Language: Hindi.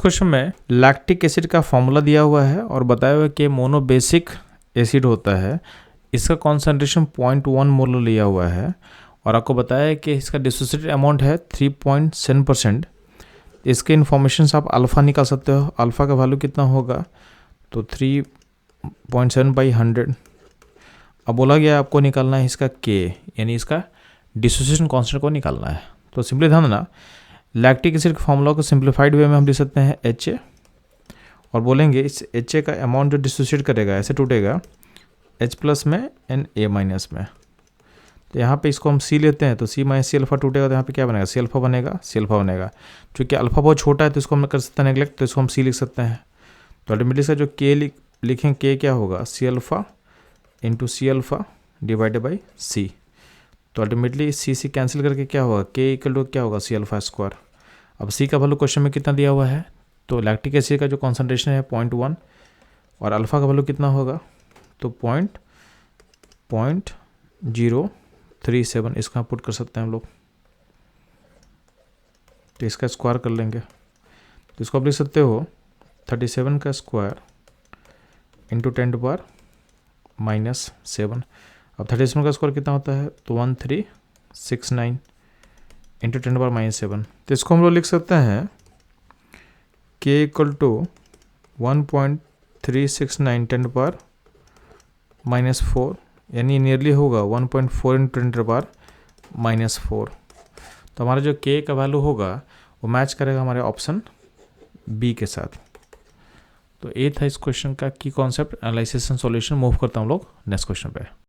क्वेश्चन में लैक्टिक एसिड का फॉर्मूला दिया हुआ है और बताया हुआ है कि मोनोबेसिक एसिड होता है, इसका कॉन्सेंट्रेशन 0.1 मोल लिया हुआ है और आपको बताया है कि इसका डिसोसिएटेड अमाउंट है 3.7%। इसके इन्फॉर्मेशन से आप अल्फ़ा निकाल सकते हो। अल्फ़ा का वैल्यू कितना होगा, तो 3.7/100। अब बोला गया आपको निकालना है इसका के, यानी इसका डिसोसिएशन कांस्टेंट को निकालना है। तो सिंपली ध्यान देना, लैक्टिक एसिड के फॉर्मूला को सिंप्लीफाइड वे में हम लिख सकते हैं HA, और बोलेंगे इस HA का अमाउंट जो डिसोसिएट करेगा ऐसे टूटेगा H+ में एंड A- में। तो यहाँ पे इसको हम C लेते हैं, तो C - C अल्फा टूटेगा, तो यहाँ पे क्या बनेगा, C अल्फा बनेगा, C अल्फा बनेगा। चूँकि अल्फा बहुत छोटा है तो इसको हम कर सकते हैं नेगलेक्ट, तो इसको हम C लिख सकते हैं। तो अल्टीमेटली इसका जो K लिखें, K क्या होगा, C alpha into C alpha divided by C। तो अल्टीमेटली C कैंसिल करके क्या होगा, K इक्वल टू क्या होगा, C अल्फा स्क्वायर। अब C का वैल्यू क्वेश्चन में कितना दिया हुआ है, तो लैक्टिक एसिड का जो कॉन्सेंट्रेशन है 0.1 और अल्फ़ा का वैल्यू कितना होगा, तो 0.037 इसका पुट कर सकते हैं हम लोग। तो इसका स्क्वायर कर लेंगे, तो इसको आप लिख सकते हो 37 का स्क्वायर इंटू 10⁻⁻7। अब 37 का स्क्वायर कितना होता है, तो 1369 इंटू 10⁻⁻7। तो इसको हम लोग लिख सकते हैं K इक्वल टू 1.369 10⁻⁻4, यानी नियरली होगा 1.4 इंटू 10⁻⁻4। तो हमारा जो K का वैल्यू होगा वो मैच करेगा हमारे ऑप्शन बी के साथ। तो ये था इस क्वेश्चन का की concept, analysis and solution. Move करता हूँ हम लोग नेक्स्ट क्वेश्चन पे।